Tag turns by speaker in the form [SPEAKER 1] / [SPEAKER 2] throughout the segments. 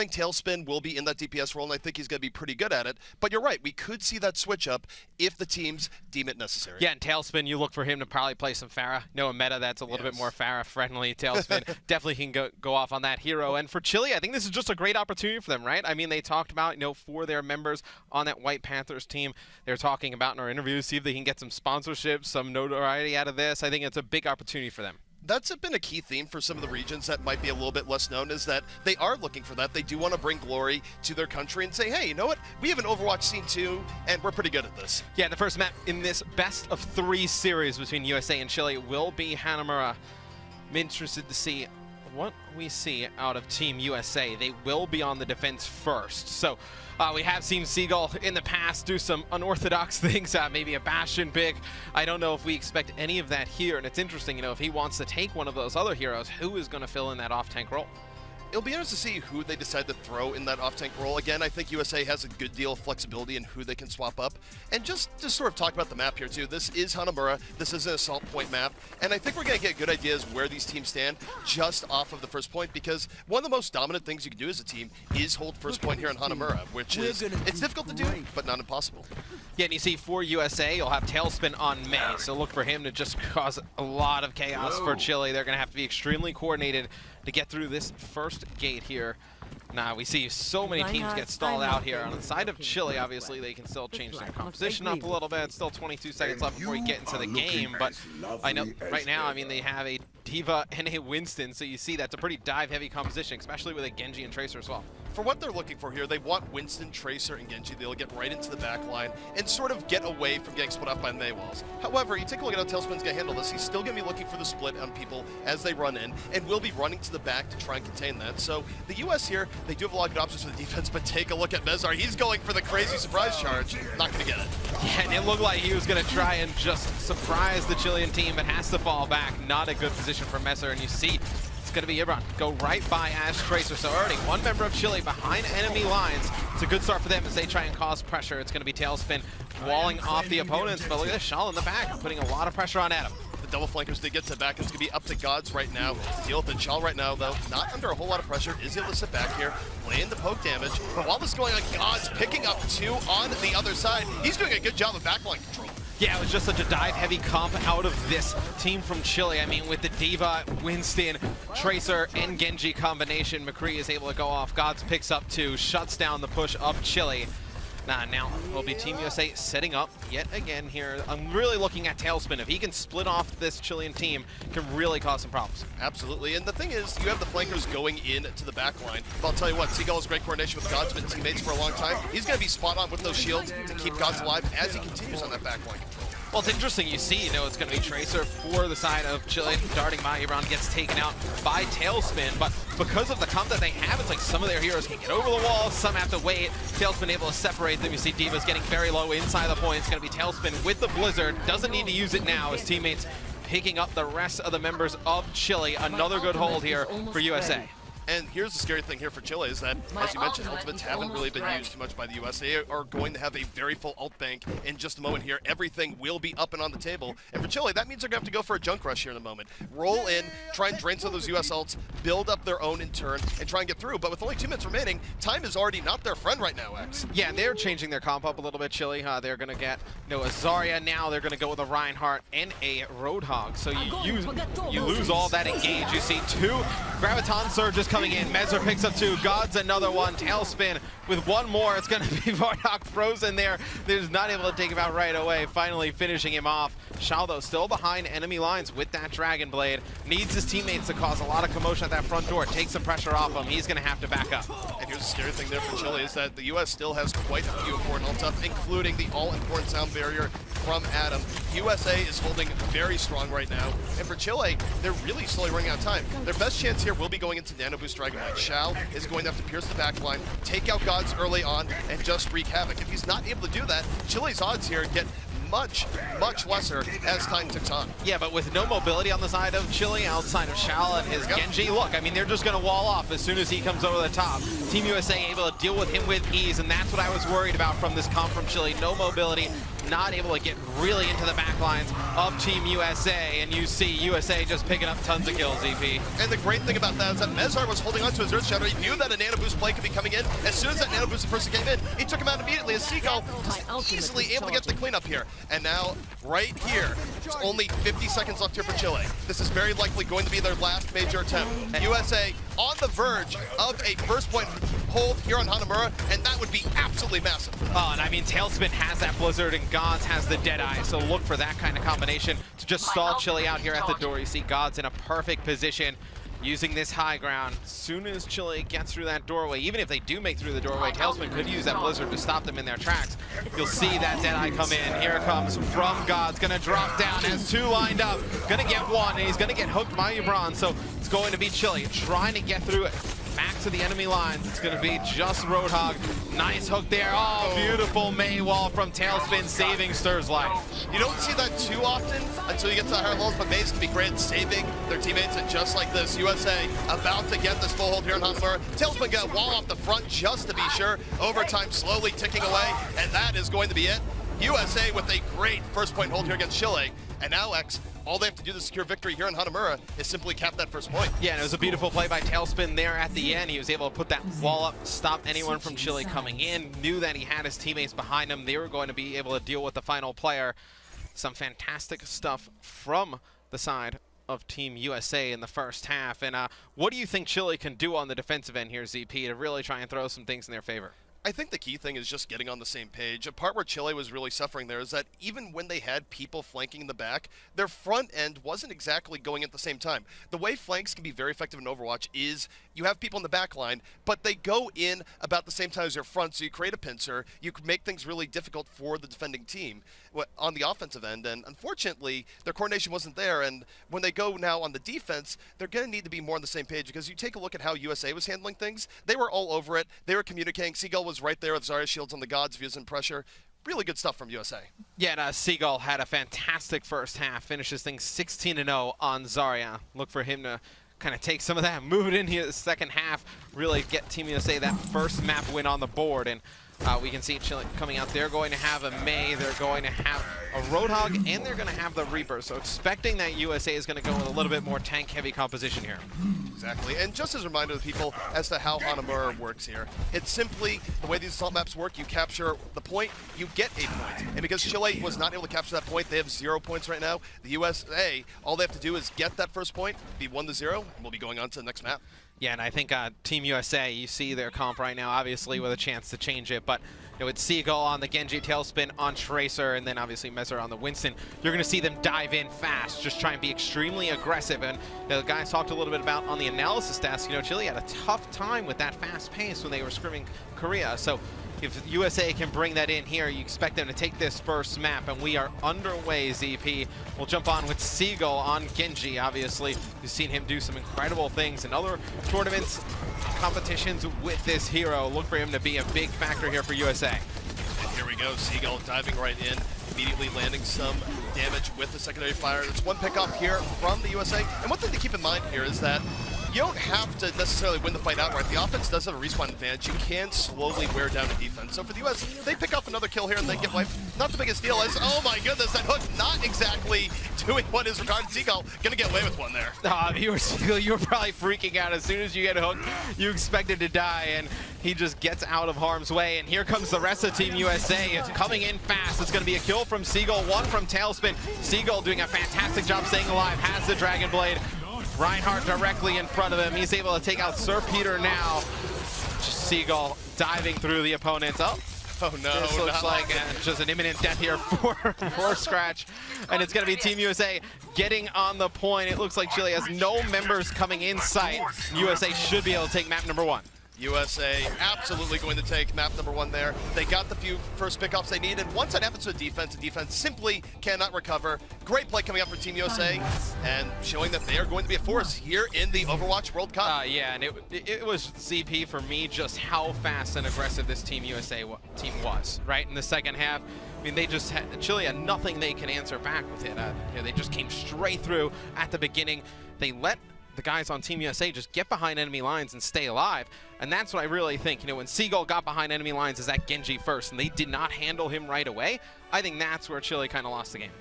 [SPEAKER 1] think Tailspin will be in that DPS role, and I think he's going to be pretty good at it. But you're right, we could see that switch up if the teams deem it necessary.
[SPEAKER 2] Yeah, and Tailspin, you look for him to probably play some Pharah. A meta that's a little bit more Pharah-friendly. Tailspin definitely can go off on that hero. And for Chile, I think this is just a great opportunity for them, right? I mean, they talked about, for their members on that White Panthers team, they're talking about in our interviews, see if they can get some sponsorships, some notoriety out of this. I think it's a big opportunity for them.
[SPEAKER 1] That's been a key theme for some of the regions that might be a little bit less known, is that they are looking for that. They do want to bring glory to their country and say, hey, you know what? We have an Overwatch scene too, and we're pretty good at this.
[SPEAKER 2] Yeah, the first map in this best of 3 series between USA and Chile will be Hanamura. I'm interested to see what we see out of Team USA. They will be on the defense first. So we have seen Seagull in the past do some unorthodox things, maybe a Bastion pick. I don't know if we expect any of that here. And it's interesting, if he wants to take one of those other heroes, who is going to fill in that off-tank role?
[SPEAKER 1] It'll be interesting to see who they decide to throw in that off-tank role. Again, I think USA has a good deal of flexibility in who they can swap up. And just to sort of talk about the map here, too, this is Hanamura. This is an assault point map. And I think we're going to get good ideas where these teams stand just off of the first point, because one of the most dominant things you can do as a team is hold first point here in Hanamura, which is, it's difficult to do, but not impossible.
[SPEAKER 2] Yeah, and you see for USA, you'll have Tailspin on May, so look for him to just cause a lot of chaos for Chile. They're going to have to be extremely coordinated to get through this first gate here. Now, we see so many teams get stalled out here. On the side of Chile, obviously, they can still change their composition up a little bit. Still 22 seconds left before you get into the game, but I know right now, I mean, they have a D.Va and a Winston, so you see that's a pretty dive-heavy composition, especially with a Genji and Tracer as well.
[SPEAKER 1] For what they're looking for here, they want Winston, Tracer, and Genji. They'll get right into the back line and sort of get away from getting split off by Mei walls. However, you take a look at how Tailspin's going to handle this. He's still going to be looking for the split on people as they run in, and will be running to the back to try and contain that. So the U.S. here, they do have a lot of good options for the defense, but take a look at Mezar. He's going for the crazy surprise charge. Not going to get it.
[SPEAKER 2] Yeah, and it looked like he was going to try and just surprise the Chilean team, but has to fall back. Not a good position for Mezar, and you see it's going to be Ibran go right by as Tracer. So already one member of Chile behind enemy lines. It's a good start for them as they try and cause pressure. It's going to be Tailspin walling off the opponents, but look at this, Shal in the back, putting a lot of pressure on Adam.
[SPEAKER 1] The double flankers did get to the back. It's going to be up to Gods right now to deal with it. Shal right now, though, not under a whole lot of pressure, is able to sit back here, play in the poke damage. But while this is going on, Gods picking up 2 on the other side. He's doing a good job of backline control.
[SPEAKER 2] Yeah, it was just such a dive-heavy comp out of this team from Chile. I mean, with the D.Va, Winston, Tracer, and Genji combination, McCree is able to go off. Gods picks up 2, shuts down the push of Chile. Now will be Team USA setting up yet again here. I'm really looking at Tailspin. If he can split off this Chilean team, can really cause some problems.
[SPEAKER 1] Absolutely, and the thing is, you have the flankers going in to the back line. But I'll tell you what, Seagull has great coordination with Gods, been teammates for a long time. He's going to be spot on with those shields to keep Gods alive as he continues on that back line control.
[SPEAKER 2] Well, it's interesting. You see, it's going to be Tracer for the side of Chile. Darting by, Iran gets taken out by Tailspin. But because of the comp that they have, it's like some of their heroes can get over the wall, some have to wait. Tailspin able to separate them. You see D.Va's getting very low inside the point. It's going to be Tailspin with the Blizzard. Doesn't need to use it now. His teammates picking up the rest of the members of Chile. Another good hold here for USA.
[SPEAKER 1] And here's the scary thing here for Chile is that, as you mentioned, ultimates haven't really been used too much by the US. They are going to have a very full ult bank in just a moment here. Everything will be up and on the table. And for Chile, that means they're going to have to go for a junk rush here in a moment. Roll in, try and drain some of those US ults, build up their own in turn, and try and get through. But with only 2 minutes remaining, time is already not their friend right now, X.
[SPEAKER 2] Yeah, they're changing their comp up a little bit, Chile. They're going to get a Zarya now. They're going to go with a Reinhardt and a Roadhog. So you lose all that engage. You see 2 Graviton Surges coming in. Mezar picks up 2. Gods another one. Tailspin with 1 more. It's going to be Vardock frozen there. They're just not able to take him out right away. Finally finishing him off. Shal, though, still behind enemy lines with that Dragon Blade. Needs his teammates to cause a lot of commotion at that front door. Take some pressure off him. He's going to have to back up.
[SPEAKER 1] And here's the scary thing there for Chile is that the U.S. still has quite a few important ults up, including the all-important sound barrier from Adam. USA is holding very strong right now. And for Chile, they're really slowly running out of time. Their best chance here will be going into Nano Boost Dragon Knight. Shal is going to have to pierce the back line, take out Gods early on, and just wreak havoc. If he's not able to do that, Chile's odds here get much lesser as time ticks on.
[SPEAKER 2] Yeah, but with no mobility on the side of Chile, outside of Shal and his Genji, look, I mean, they're just going to wall off as soon as he comes over the top. Team USA able to deal with him with ease, and that's what I was worried about from this comp from Chile. No mobility, not able to get really into the back lines of Team USA, and you see USA just picking up tons of kills, EP.
[SPEAKER 1] And the great thing about that is that Mezar was holding on to his Earth Shatter. He knew that a Nano Boost play could be coming in. As soon as that Nano Boost person came in, he took him out immediately as Seagull was easily able to get the cleanup here. And now, right here, there's only 50 seconds left here for Chile. This is very likely going to be their last major attempt. USA on the verge of a first point hold here on Hanamura, and that would be absolutely massive.
[SPEAKER 2] Oh, and I mean, Tailspin has that Blizzard, and Gods has the Deadeye, so look for that kind of combination to just stall Chile out here at the door. You see Gods in a perfect position, using this high ground. As soon as Chile gets through that doorway, even if they do make through the doorway, Tailspin could use that Blizzard to stop them in their tracks. You'll see that Deadeye come in. Here it comes from Gods, gonna drop down, has two lined up, gonna get one, and he's gonna get hooked by Ubron, so it's going to be Chile trying to get through it. Back to the enemy lines. It's going to be just Roadhog. Nice hook there. Oh, beautiful Maywall from Tailspin, saving Stir's life.
[SPEAKER 1] You don't see that too often until you get to the higher levels, but Maze can be great at saving their teammates, and just like this, USA about to get this full hold here in Hanamura. Tailspin got a wall off the front just to be sure. Overtime slowly ticking away, and that is going to be it. USA with a great first point hold here against Chile, and now X, all they have to do to secure victory here in Hanamura is simply cap that first point.
[SPEAKER 2] Yeah, and it was a beautiful play by Tailspin there at the end. He was able to put that wall up, stop anyone from Chile coming in, knew that he had his teammates behind him. They were going to be able to deal with the final player. Some fantastic stuff from the side of Team USA in the first half. And what do you think Chile can do on the defensive end here, ZP, to really try and throw some things in their favor?
[SPEAKER 1] I think the key thing is just getting on the same page. A part where Chile was really suffering there is that even when they had people flanking in the back, their front end wasn't exactly going at the same time. The way flanks can be very effective in Overwatch is you have people in the back line, but they go in about the same time as your front, so you create a pincer, you can make things really difficult for the defending team on the offensive end, and unfortunately, their coordination wasn't there, and when they go now on the defense, they're going to need to be more on the same page, because you take a look at how USA was handling things, they were all over it, they were communicating, Seagull was right there with Zarya shields on the Gods, views and pressure. Really good stuff from USA.
[SPEAKER 2] Yeah, and Seagull had a fantastic first half, finishes things 16-0 on Zarya. Look for him to kind of take some of that, move it into the second half, really get Team USA that first map win on the board. And we can see Chile coming out. They're going to have a Mei, they're going to have a Roadhog, and they're going to have the Reaper. So expecting that USA is going to go with a little bit more tank-heavy composition here.
[SPEAKER 1] Exactly, and just as a reminder to people as to how Hanamura works here, it's simply the way these assault maps work, you capture the point, you get a point. And because Chile was not able to capture that point, they have 0 points right now. The USA, all they have to do is get that first point, be 1-0, and we'll be going on to the next map.
[SPEAKER 2] Yeah, and I think Team USA, you see their comp right now, obviously with a chance to change it, but you know, it's Seagull on the Genji, Tailspin on Tracer, and then obviously Mezar on the Winston. You're going to see them dive in fast, just try and be extremely aggressive. And you know, the guys talked a little bit about on the analysis stats, you know, Chile had a tough time with that fast pace when they were scrimming Korea. So if USA can bring that in here, you expect them to take this first map, and we are underway, ZP. We'll jump on with Seagull on Genji, obviously. You've seen him do some incredible things in other tournaments, competitions with this hero. Look for him to be a big factor here for USA.
[SPEAKER 1] And here we go, Seagull diving right in, immediately landing some damage with the secondary fire. There's one pick off here from the USA. And one thing to keep in mind here is that you don't have to necessarily win the fight outright. The offense does have a respawn advantage. You can slowly wear down the defense. So for the US, they pick up another kill here and then get wiped. Not the biggest deal as, oh my goodness, that hook not exactly doing what is regarded. Seagull gonna get away with one there.
[SPEAKER 2] You were probably freaking out. As soon as you get hooked, you expected to die, and he just gets out of harm's way. And here comes the rest of Team USA. It's coming in fast. It's gonna be a kill from Seagull, one from Tailspin. Seagull doing a fantastic job staying alive, has the Dragon Blade. Reinhardt directly in front of him. He's able to take out Sir Peter now. Seagull diving through the opponents. Oh no, this looks like just an imminent death here for Scratch. And it's going to be Team USA getting on the point. It looks like Chile has no members coming in sight. USA should be able to take map number 1.
[SPEAKER 1] USA absolutely going to take map number 1 there. They got the few first pickoffs they needed. Once that happens to the defense simply cannot recover. Great play coming up for Team USA and showing that they are going to be a force here in the Overwatch World Cup.
[SPEAKER 2] Yeah, and it was ZP for me just how fast and aggressive this Team USA team was, right? In the second half, I mean, they just had, Chile had nothing they can answer back with it. You know, they just came straight through at the beginning. They let the guys on Team USA just get behind enemy lines and stay alive. And that's what I really think. You know, when Seagull got behind enemy lines is that Genji first, and they did not handle him right away. I think that's where Chile kind of lost the game.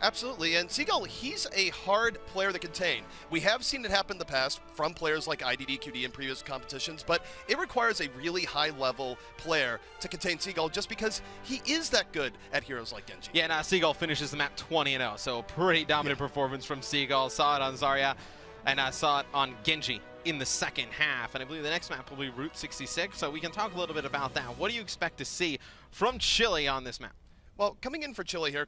[SPEAKER 1] Absolutely, and Seagull, he's a hard player to contain. We have seen it happen in the past from players like IDD, QD in previous competitions, but it requires a really high-level player to contain Seagull just because he is that good at heroes like Genji.
[SPEAKER 2] Yeah, now Seagull finishes the map 20-0, so a pretty dominant performance from Seagull. Saw it on Zarya, and I saw it on Genji in the second half, and I believe the next map will be Route 66, so we can talk a little bit about that. What do you expect to see from Chile on this map?
[SPEAKER 1] Well, coming in for Chile here,